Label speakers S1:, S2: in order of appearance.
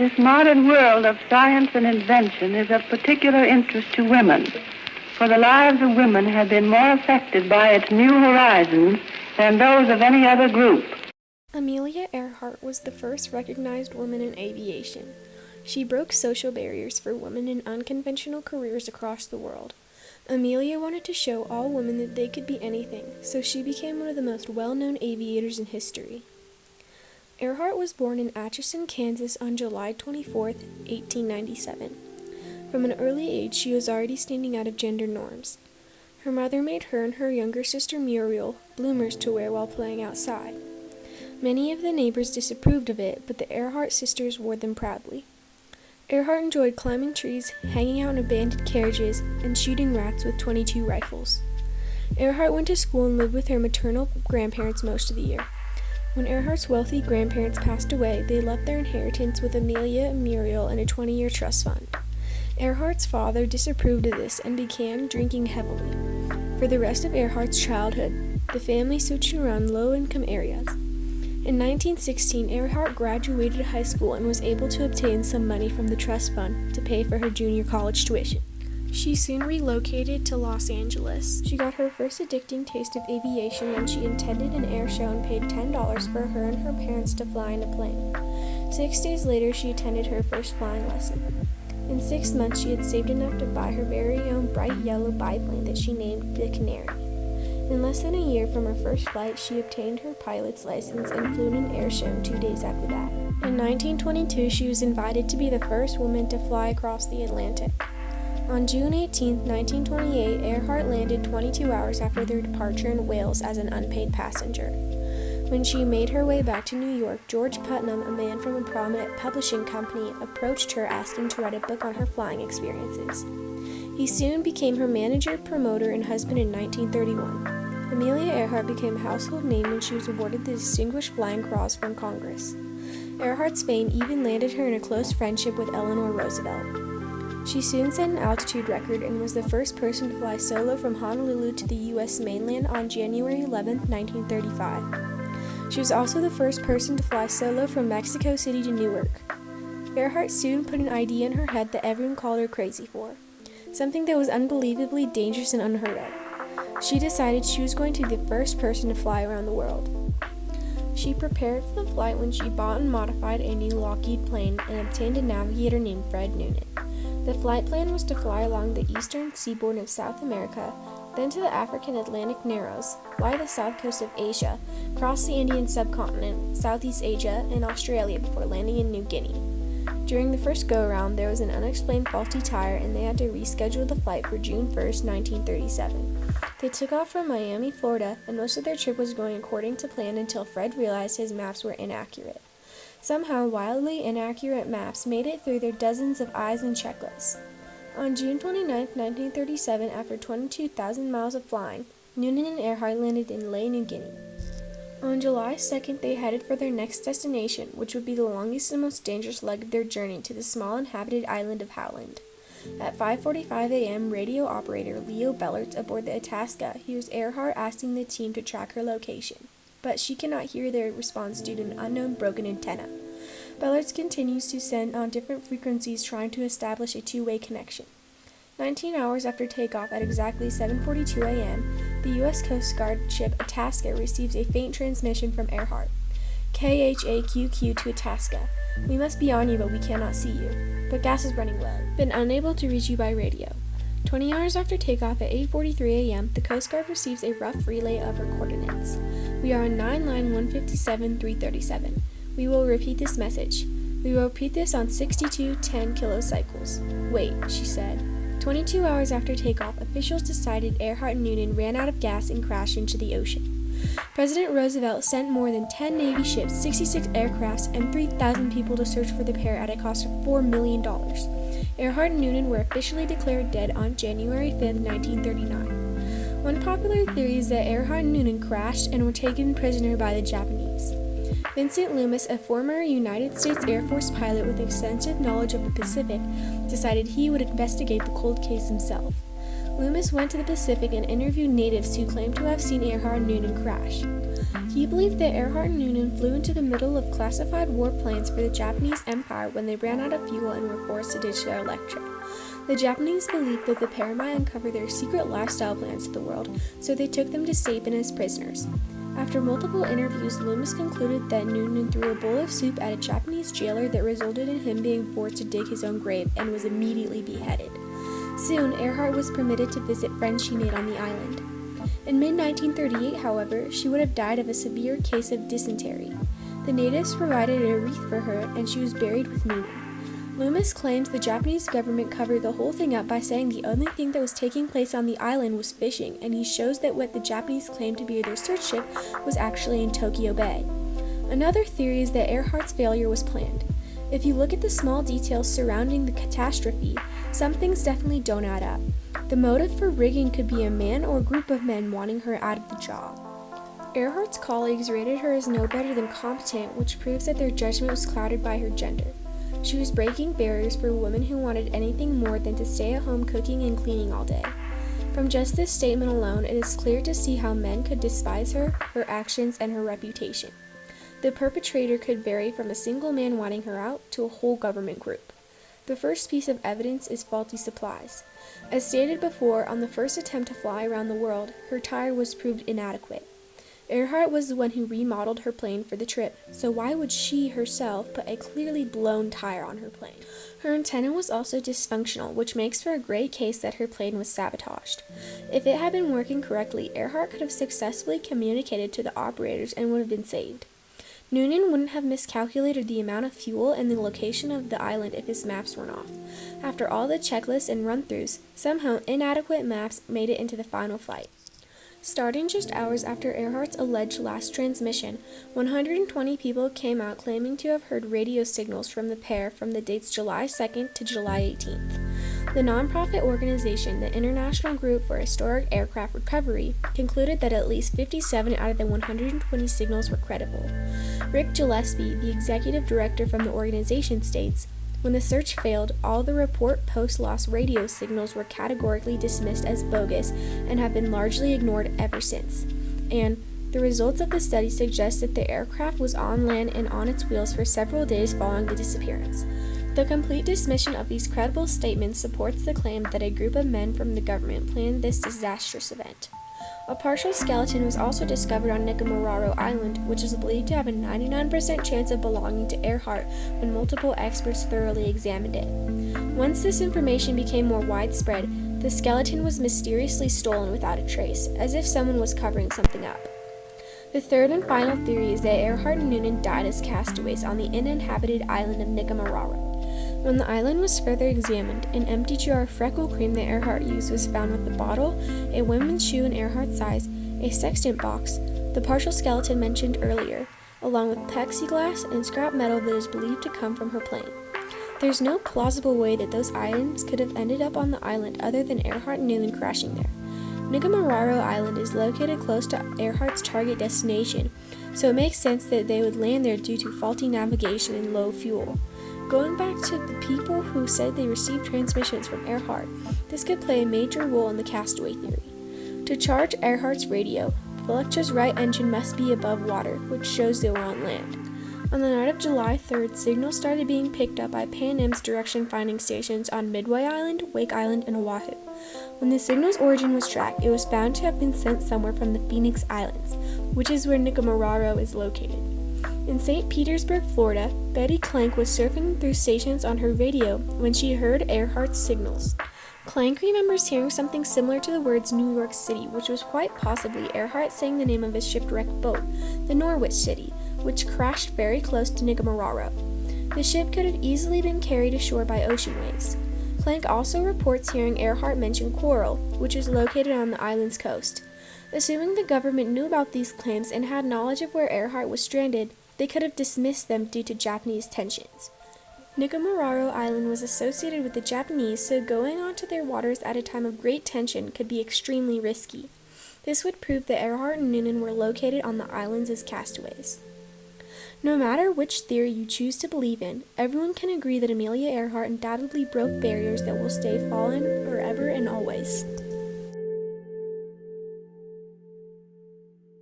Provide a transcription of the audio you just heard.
S1: This modern world of science and invention is of particular interest to women, for the lives of women have been more affected by its new horizons than those of any other group.
S2: Amelia Earhart was the first recognized woman in aviation. She broke social barriers for women in unconventional careers across the world. Amelia wanted to show all women that they could be anything, so she became one of the most well-known aviators in history. Earhart was born in Atchison, Kansas on July 24, 1897. From an early age, she was already standing out of gender norms. Her mother made her and her younger sister Muriel bloomers to wear while playing outside. Many of the neighbors disapproved of it, but the Earhart sisters wore them proudly. Earhart enjoyed climbing trees, hanging out in abandoned carriages, and shooting rats with .22 rifles. Earhart went to school and lived with her maternal grandparents most of the year. When Earhart's wealthy grandparents passed away, they left their inheritance with Amelia and Muriel in a 20-year trust fund. Earhart's father disapproved of this and began drinking heavily. For the rest of Earhart's childhood, the family switched around low-income areas. In 1916, Earhart graduated high school and was able to obtain some money from the trust fund to pay for her junior college tuition. She soon relocated to Los Angeles. She got her first addicting taste of aviation when she attended an air show and paid $10 for her and her parents to fly in a plane. 6 days later, she attended her first flying lesson. In 6 months, she had saved enough to buy her very own bright yellow biplane that she named the Canary. In less than a year from her first flight, she obtained her pilot's license and flew in an air show 2 days after that. In 1922, she was invited to be the first woman to fly across the Atlantic. On June 18, 1928, Earhart landed 22 hours after their departure in Wales as an unpaid passenger. When she made her way back to New York, George Putnam, a man from a prominent publishing company, approached her asking to write a book on her flying experiences. He soon became her manager, promoter, and husband in 1931. Amelia Earhart became a household name when she was awarded the Distinguished Flying Cross from Congress. Earhart's fame even landed her in a close friendship with Eleanor Roosevelt. She soon set an altitude record and was the first person to fly solo from Honolulu to the U.S. mainland on January 11, 1935. She was also the first person to fly solo from Mexico City to Newark. Earhart soon put an idea in her head that everyone called her crazy for, something that was unbelievably dangerous and unheard of. She decided she was going to be the first person to fly around the world. She prepared for the flight when she bought and modified a new Lockheed plane and obtained a navigator named Fred Noonan. The flight plan was to fly along the eastern seaboard of South America, then to the African Atlantic Narrows, fly the south coast of Asia, cross the Indian subcontinent, Southeast Asia, and Australia before landing in New Guinea. During the first go-around, there was an unexplained faulty tire and they had to reschedule the flight for June 1, 1937. They took off from Miami, Florida, and most of their trip was going according to plan until Fred realized his maps were inaccurate. Somehow, wildly inaccurate maps made it through their dozens of eyes and checklists. On June 29, 1937, after 22,000 miles of flying, Noonan and Earhart landed in Lae, New Guinea. On July 2nd, they headed for their next destination, which would be the longest and most dangerous leg of their journey to the small inhabited island of Howland. At 5:45 a.m., radio operator Leo Bellert aboard the Itasca hears Earhart asking the team to track her location, but she cannot hear their response due to an unknown broken antenna. Bellert continues to send on different frequencies trying to establish a two-way connection. 19 hours after takeoff at exactly 7:42 a.m., the U.S. Coast Guard ship Itasca receives a faint transmission from Earhart. KHAQQ to Itasca. We must be on you, but we cannot see you. But gas is running low. Been unable to reach you by radio. 20 hours after takeoff at 8:43 a.m., the Coast Guard receives a rough relay of her coordinates. We are on 9 line 157-337. We will repeat this message. We will repeat this on 6210 kilocycles. Wait, she said. 22 hours after takeoff, officials decided Earhart and Noonan ran out of gas and crashed into the ocean. President Roosevelt sent more than 10 Navy ships, 66 aircrafts, and 3,000 people to search for the pair at a cost of $4 million. Earhart and Noonan were officially declared dead on January 5, 1939. One popular theory is that Earhart and Noonan crashed and were taken prisoner by the Japanese. Vincent Loomis, a former United States Air Force pilot with extensive knowledge of the Pacific, decided he would investigate the cold case himself. Loomis went to the Pacific and interviewed natives who claimed to have seen Earhart and Noonan crash. He believed that Earhart and Noonan flew into the middle of classified war plans for the Japanese Empire when they ran out of fuel and were forced to ditch their Electra. The Japanese believed that the pair might uncover their secret lifestyle plans to the world, so they took them to Sapin as prisoners. After multiple interviews, Loomis concluded that Noonan threw a bowl of soup at a Japanese jailer that resulted in him being forced to dig his own grave and was immediately beheaded. Soon, Earhart was permitted to visit friends she made on the island. In mid-1938, however, she would have died of a severe case of dysentery. The natives provided a wreath for her, and she was buried with Noonan. Loomis claims the Japanese government covered the whole thing up by saying the only thing that was taking place on the island was fishing, and he shows that what the Japanese claimed to be their search ship was actually in Tokyo Bay. Another theory is that Earhart's failure was planned. If you look at the small details surrounding the catastrophe, some things definitely don't add up. The motive for rigging could be a man or group of men wanting her out of the job. Earhart's colleagues rated her as no better than competent, which proves that their judgment was clouded by her gender. She was breaking barriers for women who wanted anything more than to stay at home cooking and cleaning all day. From just this statement alone, it is clear to see how men could despise her, her actions, and her reputation. The perpetrator could vary from a single man wanting her out to a whole government group. The first piece of evidence is faulty supplies. As stated before, on the first attempt to fly around the world, her tire was proved inadequate. Earhart was the one who remodeled her plane for the trip, so why would she herself put a clearly blown tire on her plane? Her antenna was also dysfunctional, which makes for a great case that her plane was sabotaged. If it had been working correctly, Earhart could have successfully communicated to the operators and would have been saved. Noonan wouldn't have miscalculated the amount of fuel and the location of the island if his maps weren't off. After all the checklists and run-throughs, somehow inadequate maps made it into the final flight. Starting just hours after Earhart's alleged last transmission, 120 people came out claiming to have heard radio signals from the pair from the dates July 2nd to July 18th. The nonprofit organization, the International Group for Historic Aircraft Recovery, concluded that at least 57 out of the 120 signals were credible. Rick Gillespie, the executive director from the organization, states, "When the search failed, all the report post-loss radio signals were categorically dismissed as bogus and have been largely ignored ever since." And the results of the study suggest that the aircraft was on land and on its wheels for several days following the disappearance. The complete dismission of these credible statements supports the claim that a group of men from the government planned this disastrous event. A partial skeleton was also discovered on Nikumaroro Island, which is believed to have a 99% chance of belonging to Earhart when multiple experts thoroughly examined it. Once this information became more widespread, the skeleton was mysteriously stolen without a trace, as if someone was covering something up. The third and final theory is that Earhart and Noonan died as castaways on the uninhabited island of Nikumaroro. When the island was further examined, an empty jar of freckle cream that Earhart used was found with the bottle, a women's shoe in Earhart's size, a sextant box, the partial skeleton mentioned earlier, along with plexiglass and scrap metal that is believed to come from her plane. There's no plausible way that those items could have ended up on the island other than Earhart and Noonan crashing there. Nikumaroro Island is located close to Earhart's target destination, so it makes sense that they would land there due to faulty navigation and low fuel. Going back to the people who said they received transmissions from Earhart, this could play a major role in the castaway theory. To charge Earhart's radio, the Electra's right engine must be above water, which shows they were on land. On the night of July 3rd, signals started being picked up by Pan Am's direction-finding stations on Midway Island, Wake Island, and Oahu. When the signal's origin was tracked, it was found to have been sent somewhere from the Phoenix Islands, which is where Nikumaroro is located. In St. Petersburg, Florida, Betty Clank was surfing through stations on her radio when she heard Earhart's signals. Clank remembers hearing something similar to the words New York City, which was quite possibly Earhart saying the name of his shipwrecked boat, the Norwich City, which crashed very close to Nikumaroro. The ship could have easily been carried ashore by ocean waves. Clank also reports hearing Earhart mention Coral, which is located on the island's coast. Assuming the government knew about these claims and had knowledge of where Earhart was stranded, they could have dismissed them due to Japanese tensions. Nikumaroro Island was associated with the Japanese, so going onto their waters at a time of great tension could be extremely risky. This would prove that Earhart and Noonan were located on the islands as castaways. No matter which theory you choose to believe in, everyone can agree that Amelia Earhart undoubtedly broke barriers that will stay fallen forever and always.